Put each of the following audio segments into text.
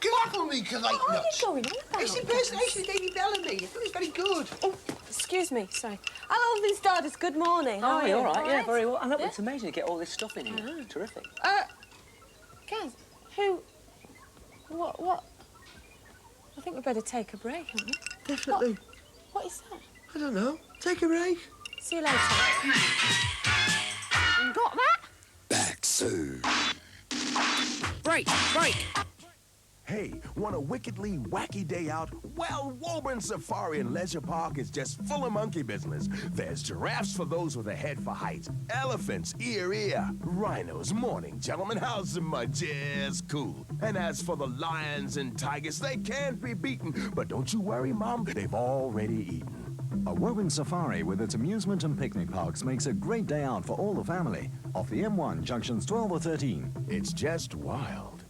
Get off on me, because I... What are you going on about? It's the impersonation of David Bellamy. I thought it was very good. Oh, excuse me, sorry. Hello, Miss Dardis, good morning. How are you? All right, yeah, very well. And look, it's amazing to get all this stuff in here. Terrific. Gaz, what? I think we'd better take a break, haven't we? Definitely. What is that? I don't know. Take a break. See you later. You got that? Back soon. Break. Hey, want a wickedly wacky day out? Well, Woburn Safari and Leisure Park is just full of monkey business. There's giraffes for those with a head for height, elephants ear, rhinos morning, gentlemen, how's my just cool. And as for the lions and tigers, they can't be beaten. But don't you worry, Mom, they've already eaten. A Woburn Safari with its amusement and picnic parks makes a great day out for all the family. Off the M1, junctions 12 or 13. It's just wild.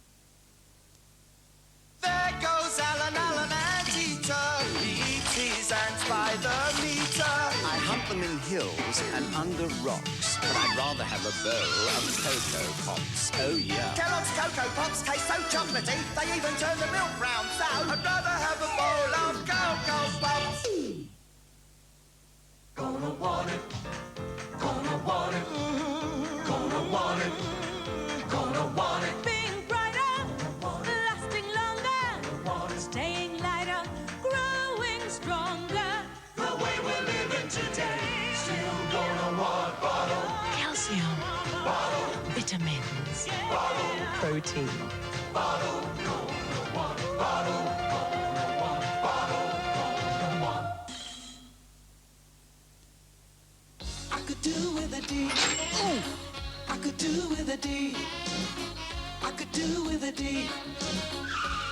There goes Alan and Tita. He eats his ants by the meter. I hunt them in hills and under rocks, but I'd rather have a bowl of Cocoa Pops. Oh, yeah. Kellogg's Cocoa Pops taste so chocolatey, they even turn the milk brown, so I'd rather have a bowl of Cocoa Pops. Gonna want it, gonna want it, gonna want it, gonna want it. Being brighter, lasting longer, staying lighter, growing stronger. The way we're living today, still gonna want bottle. Calcium, Bottle, vitamins, bottle, protein. bottle, gonna want bottle, gonna want bottle, gonna want. I could do with a D. I could do with a D. I could do with a D.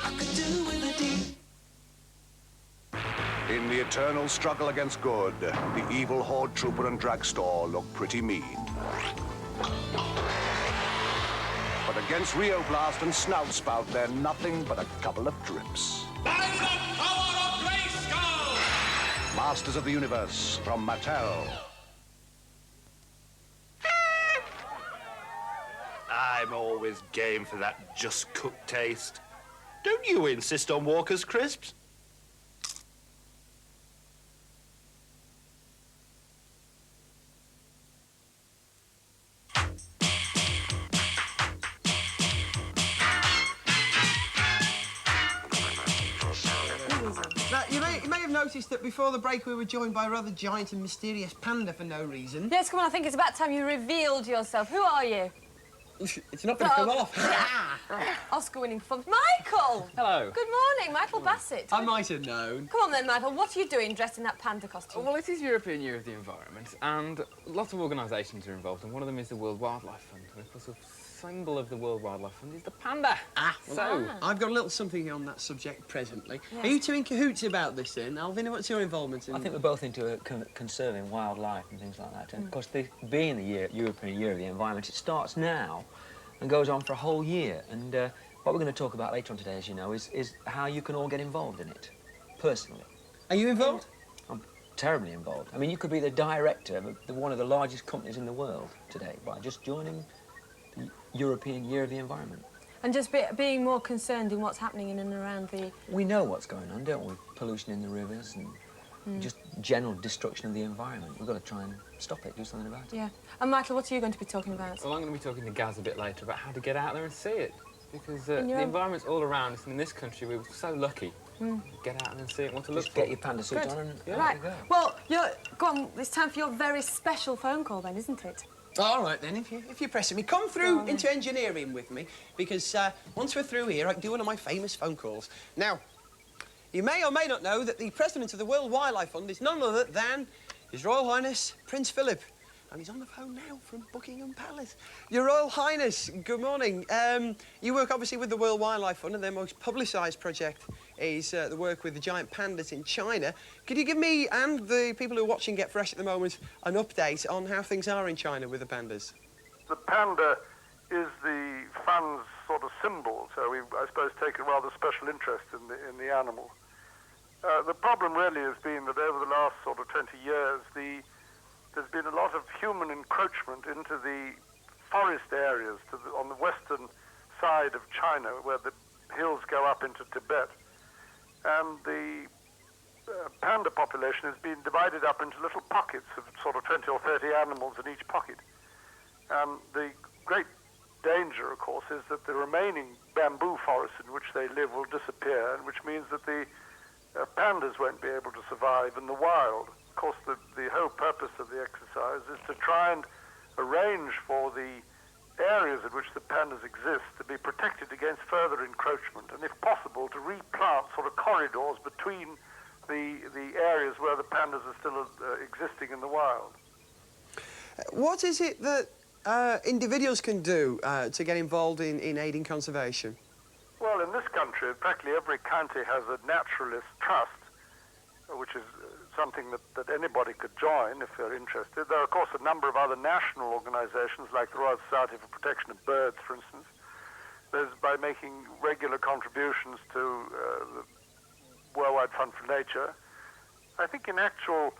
I could do with a D. In the eternal struggle against good, the evil horde trooper and drugstore look pretty mean. But against Rio Blast and Snout Spout, they're nothing but a couple of drips. By the power of Grayskull! Masters of the Universe from Mattel. I'm always game for that just-cooked taste. Don't you insist on Walker's crisps? Now, you may have noticed that before the break we were joined by a rather giant and mysterious panda for no reason. Yes, come on, I think it's about time you revealed yourself. Who are you? It's not going to come off. Oscar-winning performance. Michael! Hello. Good morning, Michael Bassett. I might have known. Come on then, Michael, what are you doing dressed in that panda costume? Well, it is European Year of the Environment, and lots of organisations are involved, and one of them is the World Wildlife Fund. And of course, the symbol of the World Wildlife Fund is the panda. I've got a little something on that subject presently. Yes. Are you two in cahoots about this then? Alvin, what's your involvement in I think we're both into conserving wildlife and things like that. And of course, being the European Year of the Environment, it starts now and goes on for a whole year. And what we're going to talk about later on today, as you know, is how you can all get involved in it, personally. Are you involved? I'm terribly involved. I mean, you could be the director of one of the largest companies in the world today by just joining the European Year of the Environment. And just being more concerned in what's happening in and around the... We know what's going on, don't we? Pollution in the rivers and just general destruction of the environment. We've got to try and stop it, do something about it. Yeah. And Michael, what are you going to be talking about? Well, I'm going to be talking to Gaz a bit later about how to get out there and see it. Because the environment's all around us, and in this country we're so lucky. Get out and see it, what to look for. Get your panda suit on and right. Well, go on, it's time for your very special phone call then, isn't it? All right then, if you're pressing me, come through into engineering with me, because once we're through here, I can do one of my famous phone calls. Now, you may or may not know that the president of the World Wildlife Fund is none other than His Royal Highness Prince Philip. And he's on the phone now from Buckingham Palace. Your Royal Highness, good morning. You work obviously with the World Wildlife Fund, and their most publicised project is the work with the giant pandas in China. Could you give me and the people who are watching Get Fresh at the moment an update on how things are in China with the pandas? The panda is the fund's sort of symbol, so we, I suppose, take a rather special interest in the animal. The problem really has been that over the last sort of 20 years, there's been a lot of human encroachment into the forest areas on the western side of China, where the hills go up into Tibet. And the panda population has been divided up into little pockets of sort of 20 or 30 animals in each pocket. And the great danger, of course, is that the remaining bamboo forests in which they live will disappear, and which means that the pandas won't be able to survive in the wild. Of course, the whole purpose of the exercise is to try and arrange for the areas in which the pandas exist to be protected against further encroachment, and if possible, to replant sort of corridors between the areas where the pandas are still existing in the wild. What is it that individuals can do to get involved in aiding conservation? Well, in this country, practically every county has a naturalist trust, which is something that anybody could join if they're interested. There are, of course, a number of other national organizations, like the Royal Society for Protection of Birds, for instance. There's by making regular contributions to the Worldwide Fund for Nature. I think in actual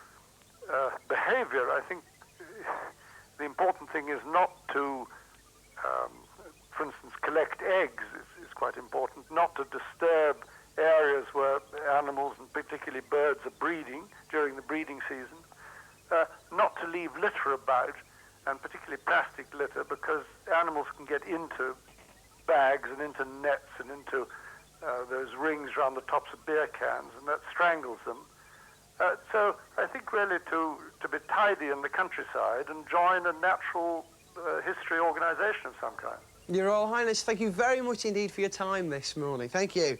behavior, I think the important thing is not to, for instance, collect eggs is quite important, not to disturb areas where animals, and particularly birds, are breeding during the breeding season, not to leave litter about, and particularly plastic litter, because animals can get into bags and into nets and into those rings around the tops of beer cans, and that strangles them. So I think really to be tidy in the countryside and join a natural history organisation of some kind. Your Royal Highness, thank you very much indeed for your time this morning. Thank you.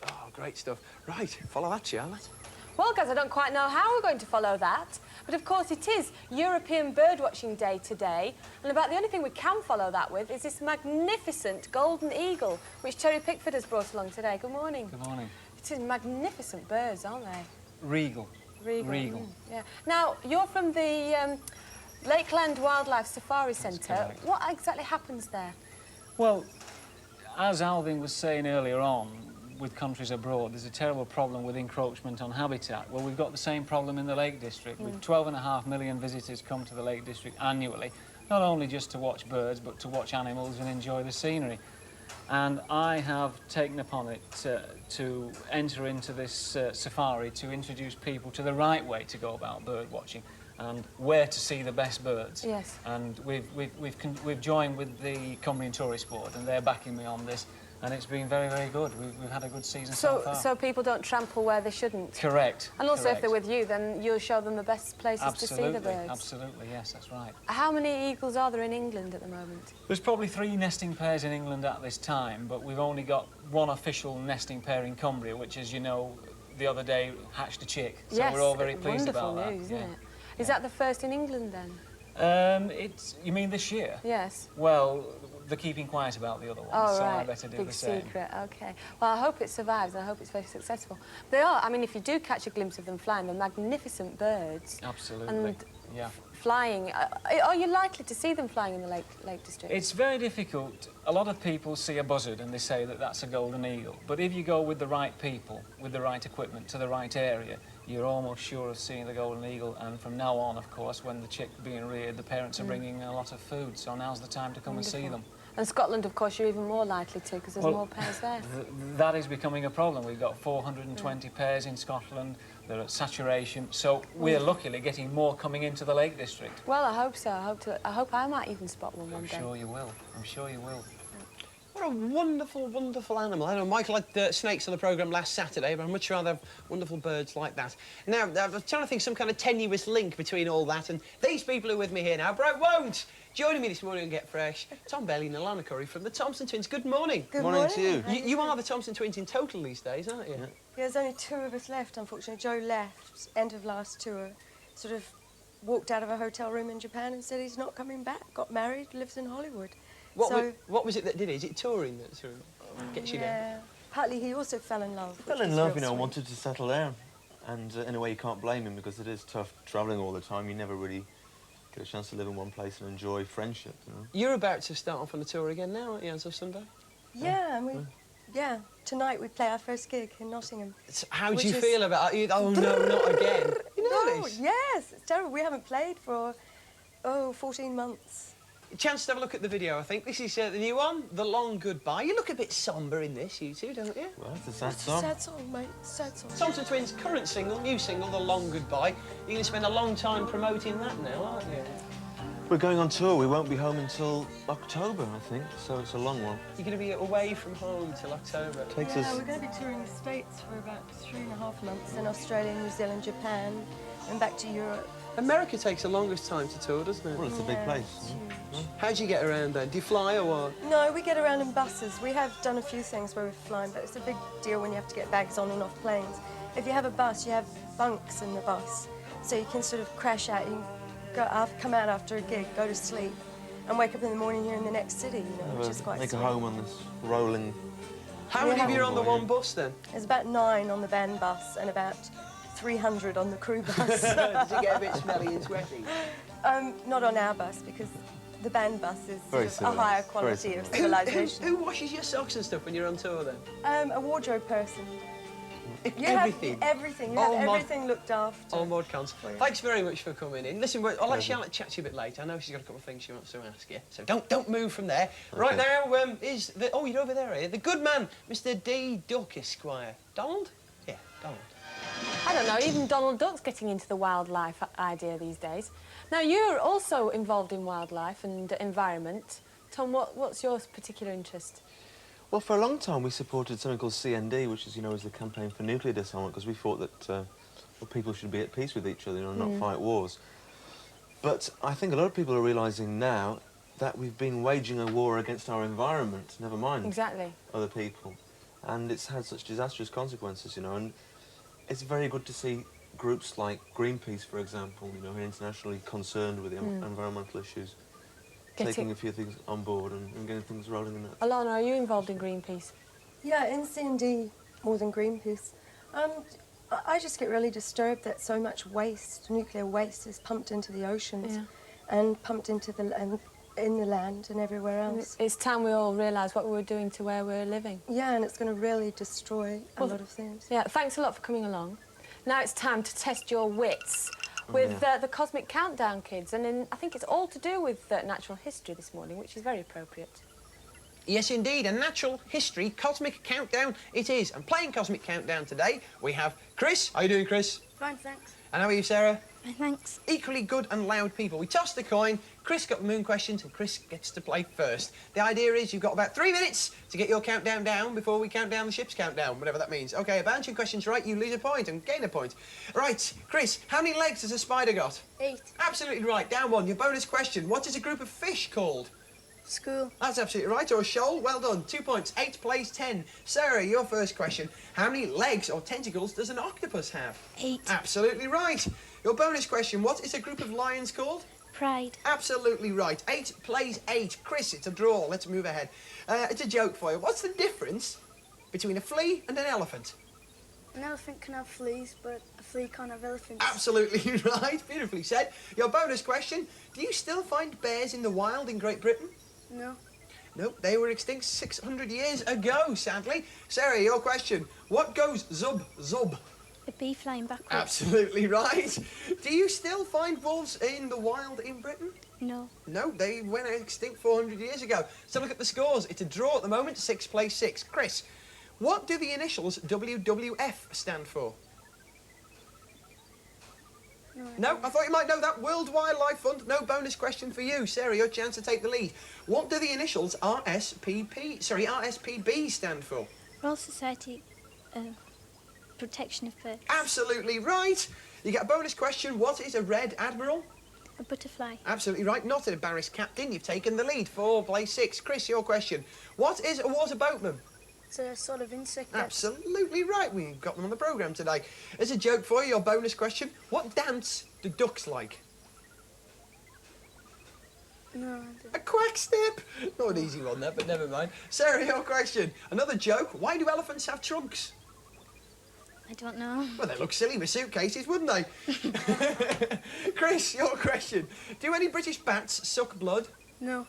Oh, great stuff. Right, follow that, Charlotte. Well, guys, I don't quite know how we're going to follow that, but of course it is European Birdwatching Day today, and about the only thing we can follow that with is this magnificent golden eagle, which Terry Pickford has brought along today. Good morning. Good morning. It is magnificent birds, aren't they? Regal. Regal. Yeah. Now, you're from the Lakeland Wildlife Safari Centre. What exactly happens there? Well, as Alvin was saying earlier on, with countries abroad, there's a terrible problem with encroachment on habitat. Well, we've got the same problem in the Lake District. With 12.5 million visitors come to the Lake District annually, not only just to watch birds, but to watch animals and enjoy the scenery. And I have taken upon it to enter into this safari to introduce people to the right way to go about bird watching and where to see the best birds. Yes. And we've joined with the Cumbrian Tourist Board, and they're backing me on this. And it's been very, very good. We've had a good season so far. So people don't trample where they shouldn't? Correct. And also, if they're with you, then you'll show them the best places to see the birds? Absolutely, yes, that's right. How many eagles are there in England at the moment? There's probably 3 nesting pairs in England at this time, but we've only got 1 official nesting pair in Cumbria, which, as you know, the other day hatched a chick. So yes, we're all very pleased about that. Wonderful news, isn't it? Is that the first in England, then? You mean this year? Yes. Well, they're keeping quiet about the other ones, so I better do the same. Big secret, OK. Well, I hope it survives. I hope it's very successful. They are, I mean, if you do catch a glimpse of them flying, they're magnificent birds. Absolutely, and flying. Are you likely to see them flying in the Lake District? It's very difficult. A lot of people see a buzzard and they say that that's a golden eagle. But if you go with the right people, with the right equipment, to the right area, you're almost sure of seeing the golden eagle. And from now on, of course, when the chick's being reared, the parents are bringing a lot of food. So now's the time to come and see them. And Scotland, of course, you're even more likely to, because there's more pairs there. That is becoming a problem. We've got 420 pairs in Scotland. They're at saturation. So we're luckily getting more coming into the Lake District. Well, I hope so. I hope I might even spot one day. I'm sure you will. I'm sure you will. What a wonderful, wonderful animal. I know Michael had snakes on the programme last Saturday, but I'd much rather have wonderful birds like that. Now, I'm trying to think some kind of tenuous link between all that and these people who are with me here now. Broke Won't! Joining me this morning on Get Fresh, Tom Bailey and Alana Curry from the Thompson Twins. Good morning. Good morning to you. You are the Thompson Twins in total these days, aren't you? Yeah, there's only 2 of us left, unfortunately. Joe left, end of last tour, sort of walked out of a hotel room in Japan and said he's not coming back, got married, lives in Hollywood. What was it that did it? Is it touring that sort of gets you down? Partly he also fell in love. Fell in love, you know, wanted to settle down. And in a way you can't blame him because it is tough travelling all the time. You never really get a chance to live in one place and enjoy friendship, you know. You're about to start off on the tour again now, aren't you, as of Sunday? Yeah, and tonight we play our first gig in Nottingham. How do you feel about it? Oh, no, not again. You know this? Yes, it's terrible. We haven't played for, 14 months. A chance to have a look at the video, I think. This is the new one, The Long Goodbye. You look a bit sombre in this, you two, don't you? Well, it's a sad song. Sad song, mate. Sad song. Thompson Twins' current single, new single, The Long Goodbye. You're going to spend a long time promoting that now, aren't you? We're going on tour. We won't be home until October, I think, so it's a long one. You're going to be away from home till October. Takes Yeah, us... we're going to be touring the States for about 3.5 months, then Australia, New Zealand, Japan, and back to Europe. America takes the longest time to tour, doesn't it? Well, it's a big place. How do you get around then? Do you fly or what? No, we get around in buses. We have done a few things where we've flown, but it's a big deal when you have to get bags on and off planes. If you have a bus, you have bunks in the bus, so you can sort of crash out. You can come out after a gig, go to sleep, and wake up in the morning here in the next city, you know, which is quite Make sweet. a home on this rolling... How many of you are on the one bus then? There's about 9 on the band bus and about 300 on the crew bus. Does it get a bit smelly and sweaty? Not on our bus, because the band bus is Very sort of a higher quality of civilization. Who washes your socks and stuff when you're on tour then? A wardrobe person. You Everything? have everything. You Oh, have my- everything looked after. Oh, Maud cons. Thanks very much for coming in. Listen, I'll let Charlotte chat to you a bit later. I know she's got a couple of things she wants to ask you, so don't move from there. Okay. Right now is the... Oh, you're over there, are you? The good man, Mr. D. Duck, Esquire. Donald? Yeah, Donald. I don't know, even Donald Duck's getting into the wildlife idea these days. Now, you're also involved in wildlife and environment. Tom, what's your particular interest? Well, for a long time we supported something called CND, which is, you know, is the campaign for nuclear disarmament, because we thought that well, people should be at peace with each other, you know, not fight wars. But I think a lot of people are realising now that we've been waging a war against our environment, never mind other people. And it's had such disastrous consequences, you know, and it's very good to see groups like Greenpeace, for example, you know, who are internationally concerned with the environmental issues, taking a few things on board and getting things rolling in that. Alana, are you involved in Greenpeace? Yeah, in CND more than Greenpeace. I just get really disturbed that so much waste, nuclear waste, is pumped into the oceans and pumped into in the land and everywhere else. It's time we all realise what we're doing to where we're living. Yeah, and it's going to really destroy a lot of things. Yeah, thanks a lot for coming along. Now it's time to test your wits with the Cosmic Countdown kids, and I think it's all to do with natural history this morning, which is very appropriate. Yes, indeed, a natural history Cosmic Countdown it is. And playing Cosmic Countdown today, we have Chris. How you doing, Chris? Fine, thanks. And how are you, Sarah? Fine, thanks. Equally good and loud people. We tossed the coin, Chris got the moon questions, and Chris gets to play first. The idea is you've got about 3 minutes to get your countdown down before we count down the ship's countdown, whatever that means. OK, a bunch of questions right, you lose a point and gain a point. Right, Chris, how many legs has a spider got? 8. Absolutely right. Down one. Your bonus question. What is a group of fish called? School. That's absolutely right. Or a shoal. Well done. 2 points. 8 plays 10. Sarah, your first question. How many legs or tentacles does an octopus have? 8. Absolutely right. Your bonus question. What is a group of lions called? Pride. Absolutely right. 8 plays 8. Chris, it's a draw. Let's move ahead. It's a joke for you. What's the difference between a flea and an elephant? An elephant can have fleas, but a flea can't have elephants. Absolutely right. Beautifully said. Your bonus question. Do you still find bears in the wild in Great Britain? No. Nope, they were extinct 600 years ago, sadly. Sarah, your question. What goes zub, zub? A bee flying backwards. Absolutely right. Do you still find wolves in the wild in Britain? No. No, they went extinct 400 years ago. So look at the scores. It's a draw at the moment, 6 plays 6. Chris, what do the initials WWF stand for? No, I thought you might know that. World Wildlife Fund. No bonus question for you. Sarah, your chance to take the lead. What do the initials RSPB stand for? Royal Society Protection of Birds. Absolutely right. You get a bonus question. What is a red admiral? A butterfly. Absolutely right. Not an embarrassed captain. You've taken the lead. 4 plays 6. Chris, your question. What is a water boatman? It's a sort of insect. Absolutely right. We've got them on the programme today. As a joke for you, your bonus question. What dance do ducks like? No. A quack step. Not an easy one, that, but never mind. Sarah, your question. Another joke. Why do elephants have trunks? I don't know. Well, they look silly with suitcases, wouldn't they? Chris, your question. Do any British bats suck blood? No.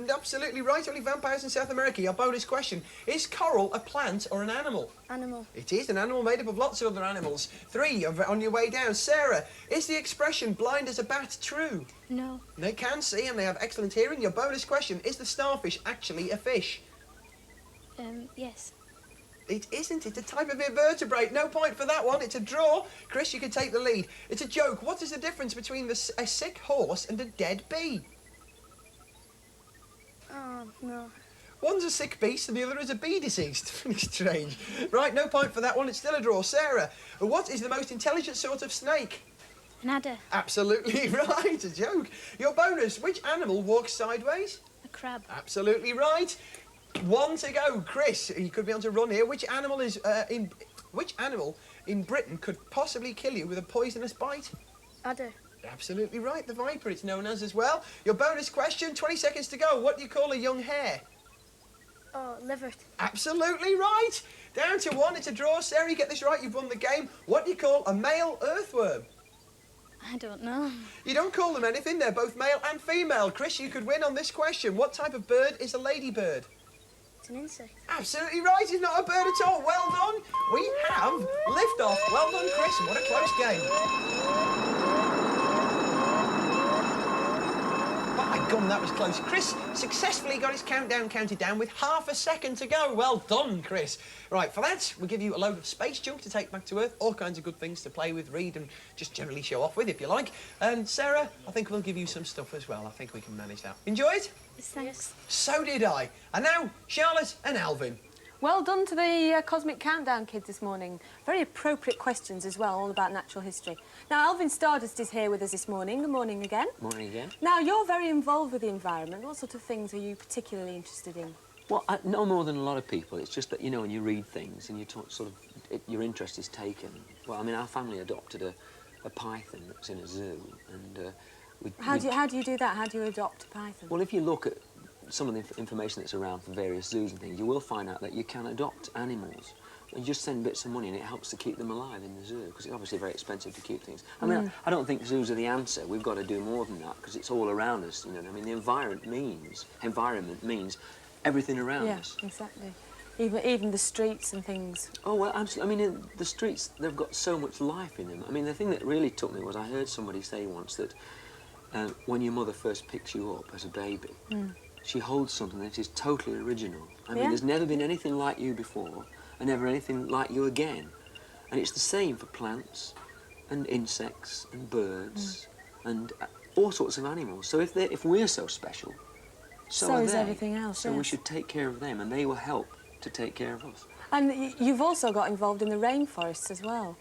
Absolutely right, only vampires in South America. Your bonus question, is coral a plant or an animal? Animal. It is an animal made up of lots of other animals. 3 on your way down. Sarah, is the expression blind as a bat true? No. They can see and they have excellent hearing. Your bonus question, is the starfish actually a fish? Yes. It isn't. It's a type of invertebrate. No point for that one. It's a draw. Chris, you can take the lead. It's a joke. What is the difference between a sick horse and a dead bee? Oh, no. One's a sick beast and the other is a bee deceased. Really strange. Right, no point for that one. It's still a draw. Sarah, what is the most intelligent sort of snake? An adder. Absolutely right. A joke. Your bonus, which animal walks sideways? A crab. Absolutely right. 1 to go. Chris, you could be on to run here. Which animal in Britain could possibly kill you with a poisonous bite? Adder. Absolutely right. The viper, it's known as well. Your bonus question, 20 seconds to go. What do you call a young hare? Oh, liver. Absolutely right. Down to 1. It's a draw. Sarah, you get this right, you've won the game. What do you call a male earthworm? I don't know. You don't call them anything. They're both male and female. Chris, you could win on this question. What type of bird is a ladybird? It's an insect. Absolutely right. It's not a bird at all. Well done. We have liftoff. Well done, Chris. And what a close game. My gum, that was close. Chris successfully got his countdown counted down with half a second to go. Well done, Chris. Right, for that, we'll give you a load of space junk to take back to Earth, all kinds of good things to play with, read, and just generally show off with, if you like. And Sarah, I think we'll give you some stuff as well. I think we can manage that. Enjoy it? Thanks. So did I. And now, Charlotte and Alvin. Well done to the Cosmic Countdown kids this morning. Very appropriate questions as well, all about natural history. Now, Alvin Stardust is here with us this morning. Good morning again. Morning again. Now, you're very involved with the environment. What sort of things are you particularly interested in? Well, no more than a lot of people. It's just that, you know, when you read things and you talk, your interest is taken. Well, I mean, our family adopted a python that was in a zoo, and How do you do that? How do you adopt a python? Well, if you look at some of the information that's around for various zoos and things, you will find out that you can adopt animals. You just send bits of money and it helps to keep them alive in the zoo, because it's obviously very expensive to keep things. I mean, I don't think zoos are the answer. We've got to do more than that, because it's all around us, you know. I mean, the environment means everything around us. Yeah, exactly. Even the streets and things. Oh, well, absolutely. I mean, the streets, they've got so much life in them. I mean, the thing that really took me was I heard somebody say once that when your mother first picks you up as a baby, she holds something that is totally original. I mean, there's never been anything like you before, and never anything like you again. And it's the same for plants and insects and birds and all sorts of animals. So if we're so special, so are is they. everything else. So we should take care of them, and they will help to take care of us. And you've also got involved in the rainforests as well.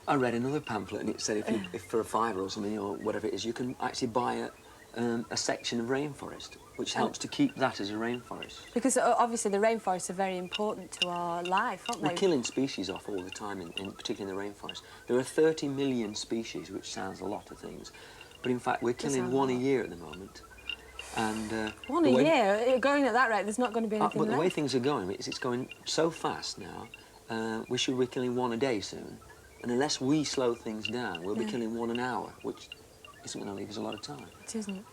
I read another pamphlet, and it said if for a £5 or something or whatever it is, you can actually buy a section of rainforest, which helps to keep that as a rainforest. Because obviously the rainforests are very important to our life, aren't they? We're killing species off all the time, particularly in the rainforest. There are 30 million species, which sounds a lot of things, but in fact we're killing one a year at the moment. And one a year? Going at that rate, there's not going to be anything But the left. way things are going, it's going so fast now, we should be killing one a day soon. And unless we slow things down, we'll be killing one an hour, which isn't going to leave us a lot of time. It isn't,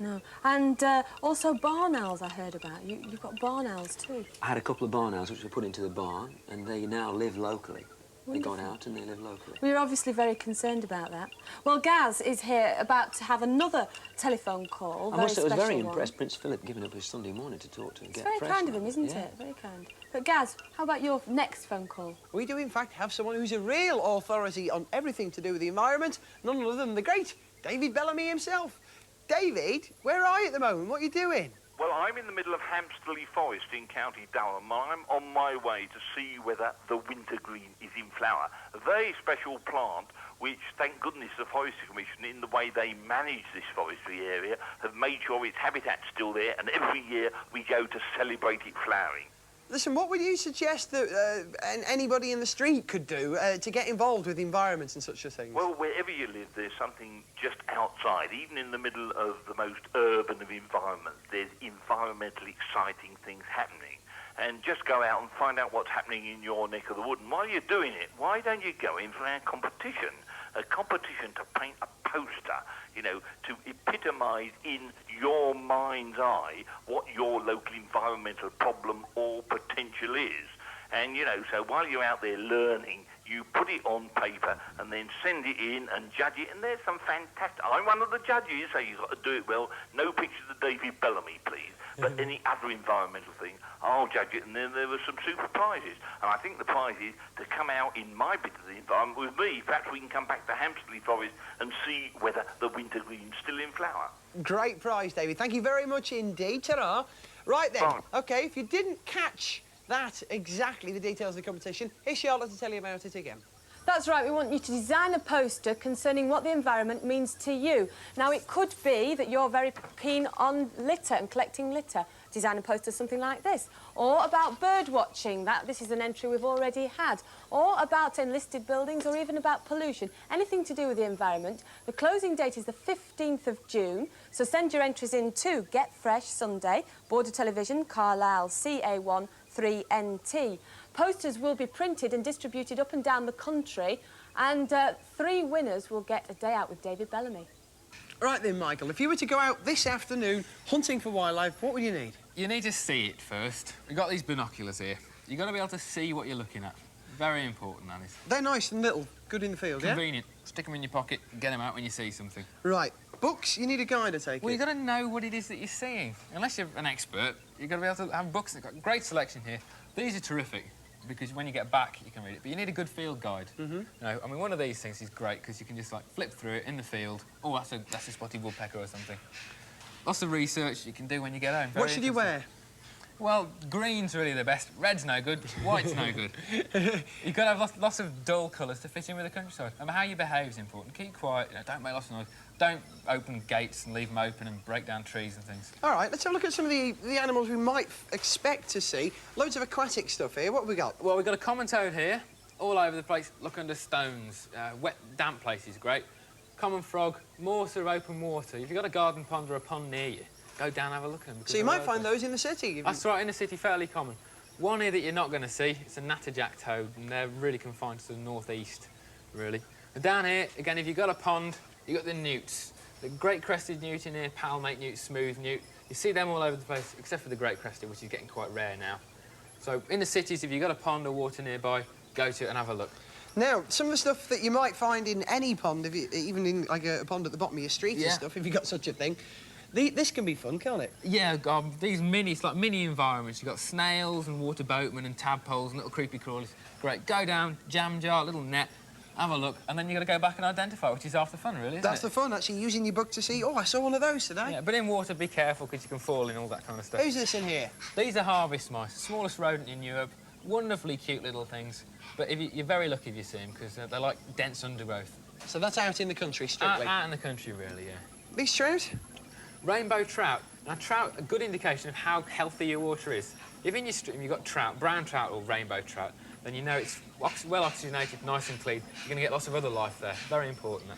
no. And also barn owls I heard about. You've got barn owls too. I had a couple of barn owls which were put into the barn, and they now live locally. Wonderful. They got out and they live locally. We're obviously very concerned about that. Well, Gaz is here about to have another telephone call. I must say, I was very one. impressed, Prince Philip giving up his Sunday morning to talk to and It's get very fresh kind of him, like isn't that. it? Very kind. But Gaz, how about your next phone call? We do, in fact, have someone who's a real authority on everything to do with the environment, none other than the great David Bellamy himself. David, where are you at the moment? What are you doing? Well, I'm in the middle of Hampsterley Forest in County Durham. I'm on my way to see whether the wintergreen is in flower. A very special plant, which, thank goodness, the Forestry Commission, in the way they manage this forestry area, have made sure its habitat's still there, and every year we go to celebrate it flowering. Listen, what would you suggest that anybody in the street could do to get involved with the environment and such a thing? Well, wherever you live, there's something just outside. Even in the middle of the most urban of environments, there's environmentally exciting things happening. And just go out and find out what's happening in your neck of the wood. And while you're doing it, why don't you go in for our competition? a competition to paint a poster, you know, to epitomise in your mind's eye what your local environmental problem or potential is. And, you know, so while you're out there learning, you put it on paper and then send it in and judge it, and there's some fantastic... I'm one of the judges, so you've got to do it well. No pictures of David Bellamy, please. But any other environmental thing, I'll judge it, and then there were some super prizes. And I think the prize is to come out in my bit of the environment with me. Perhaps we can come back to Hampstead Forest and see whether the wintergreen's still in flower. Great prize, David. Thank you very much indeed. Ta-ra. Right then, OK, if you didn't catch that exactly, the details of the competition, here's Charlotte to tell you about it again. That's right, we want you to design a poster concerning what the environment means to you. Now, it could be that you're very keen on litter and collecting litter. Design a poster something like this. Or about bird watching, this is an entry we've already had. Or about enlisted buildings, or even about pollution. Anything to do with the environment. The closing date is the 15th of June, so send your entries in to Get Fresh Sunday, Border Television, Carlisle, CA1 3NT. Posters will be printed and distributed up and down the country, and 3 winners will get a day out with David Bellamy. Right then, Michael, if you were to go out this afternoon hunting for wildlife, what would you need? You need to see it first. We've got these binoculars here. You've got to be able to see what you're looking at. Very important, that is. They're nice and little, good in the field, Convenient. Stick them in your pocket, get them out when you see something. Right. Books, you need a guide, I take Well, it. you've got to know what it is that you're seeing. Unless you're an expert, you've got to be able to have books. They've got a great selection here. These are terrific, because when you get back, you can read it. But you need a good field guide. You know, I mean, one of these things is great, because you can just, like, flip through it in the field. Oh, that's a spotted woodpecker or something. Lots of research you can do when you get home. What should you wear? Well, green's really the best. Red's no good. White's no good. You've got to have lots of dull colours to fit in with the countryside. And how you behave is important. Keep quiet. You know, don't make lots of noise. Don't open gates and leave them open and break down trees and things. All right, let's have a look at some of the animals we might expect to see. Loads of aquatic stuff here. What have we got? Well, we've got a common toad here, all over the place. Look under stones. Wet, damp places, great. Common frog, more sort of open water. If you've got a garden pond or a pond near you, go down and have a look at them. So you might find those in the city? That's right, in the city, fairly common. One here that you're not going to see, it's a natterjack toad, and they're really confined to the northeast, really. And down here, again, if you've got a pond, you've got the newts. The great crested newt in here, palmate newt, smooth newt. You see them all over the place, except for the great crested, which is getting quite rare now. So in the cities, if you've got a pond or water nearby, go to it and have a look. Now, some of the stuff that you might find in any pond, even in like a pond at the bottom of your street and stuff, if you've got such a thing, this can be fun, can't it? Yeah, these it's like mini environments. You've got snails and water boatmen and tadpoles and little creepy crawlers. Great. Go down, jam jar, little net, have a look, and then you've got to go back and identify, which is half the fun, really, isn't That's the fun, actually, using your book to see, oh, I saw one of those today. Yeah, but in water, be careful, because you can fall in, all that kind of stuff. Who's this in here? These are harvest mice, the smallest rodent in Europe. Wonderfully cute little things. But you're very lucky if you see them, because they're like dense undergrowth. So that's out in the country, strictly? Out in the country, really, yeah. These trout? Rainbow trout. Now, trout, a good indication of how healthy your water is. If in your stream you've got trout, brown trout or rainbow trout, then you know it's well oxygenated, nice and clean. You're going to get lots of other life there. Very important.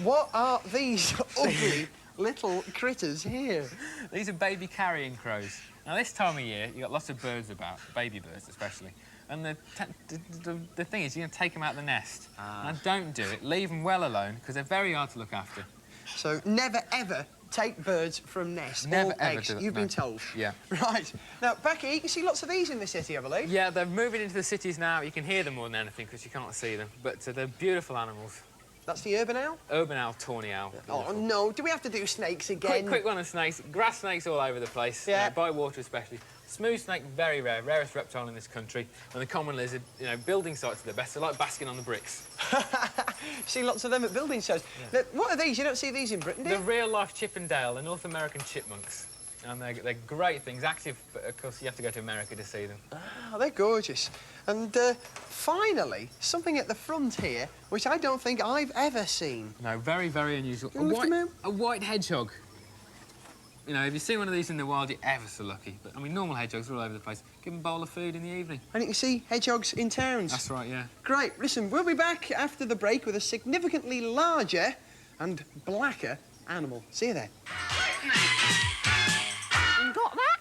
What are these ugly little critters here? These are baby carrion crows. Now, this time of year, you've got lots of birds about, baby birds especially. And the thing is, you're going to take them out of the nest. Now, don't do it. Leave them well alone, because they're very hard to look after. So never, ever take birds from nests. Never, or ever eggs. do that. You've been told. Yeah. Right. Now, Becky, you can see lots of these in the city, I believe. Yeah, they're moving into the cities now. You can hear them more than anything, because you can't see them. But they're beautiful animals. That's the urban owl? Urban owl, tawny owl. Oh, no. Do we have to do snakes again? Quick one of snakes. Grass snakes all over the place. Yeah. By water especially. Smooth snake, very rare. Rarest reptile in this country. And the common lizard, you know, building sites are the best. They're like basking on the bricks. See lots of them at building sites. Yeah. Now, what are these? You don't see these in Britain, do you? The real-life Chippendale, the North American chipmunks. And they're great things. Active, but of course, you have to go to America to see them. Ah, they're gorgeous. And finally, something at the front here, which I don't think I've ever seen. No, very, very unusual. A white hedgehog. You know, if you see one of these in the wild, you're ever so lucky. But, I mean, normal hedgehogs are all over the place. Give them a bowl of food in the evening. And you can see hedgehogs in towns. That's right, yeah. Great. Listen, we'll be back after the break with a significantly larger and blacker animal. See you then. You got that?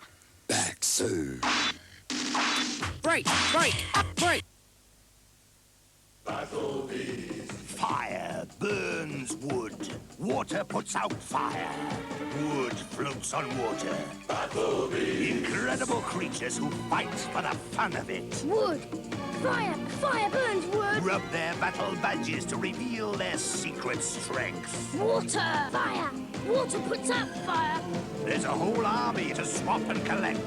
Back soon. Break, break, break. Battle bees. Fire, burn. wood. Water puts out fire. Wood floats on water. Incredible creatures who fight for the fun of it. Wood! Fire! Fire burns wood! Rub their battle badges to reveal their secret strength. Water! Fire! Water puts out fire! There's a whole army to swap and collect.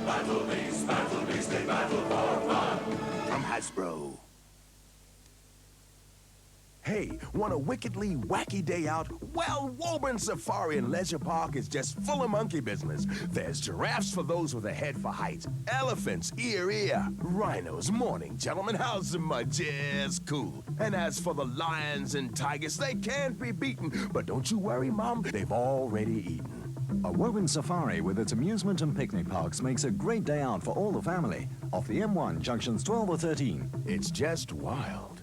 Battle beasts, they battle for fun. From Hasbro. Hey, want a wickedly wacky day out? Well, Woburn Safari and Leisure Park is just full of monkey business. There's giraffes for those with a head for height, elephants ear, rhinos morning, gentlemen, how's the mud? Just cool. And as for the lions and tigers, they can't be beaten. But don't you worry, Mom, they've already eaten. A Woburn Safari with its amusement and picnic parks makes a great day out for all the family. Off the M1, junctions 12 or 13. It's just wild.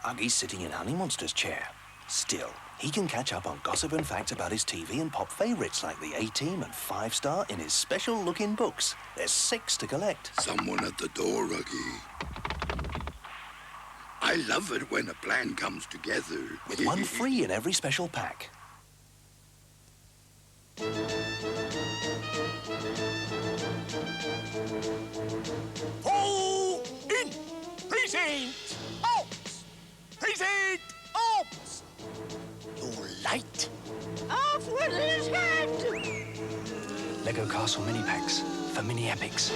Uggy's sitting in Honey Monster's chair. Still, he can catch up on gossip and facts about his TV and pop favourites like the A-Team and 5-Star in his special-looking books. There's 6 to collect. Someone at the door, Uggy. I love it when a plan comes together. With one free in every special pack. Pull in! Present! Out! Present! Out! Your light! Off with his head! Lego Castle mini packs for mini epics.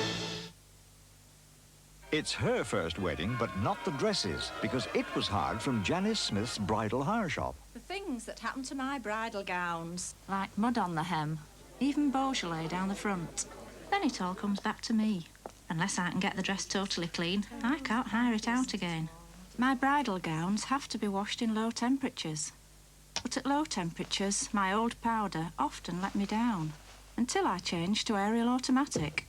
It's her first wedding, but not the dresses, because it was hired from Janice Smith's bridal hire shop. The things that happen to my bridal gowns, like mud on the hem, even Beaujolais down the front. Then it all comes back to me. Unless I can get the dress totally clean, I can't hire it out again. My bridal gowns have to be washed in low temperatures. But at low temperatures, my old powder often let me down, until I changed to aerial automatic.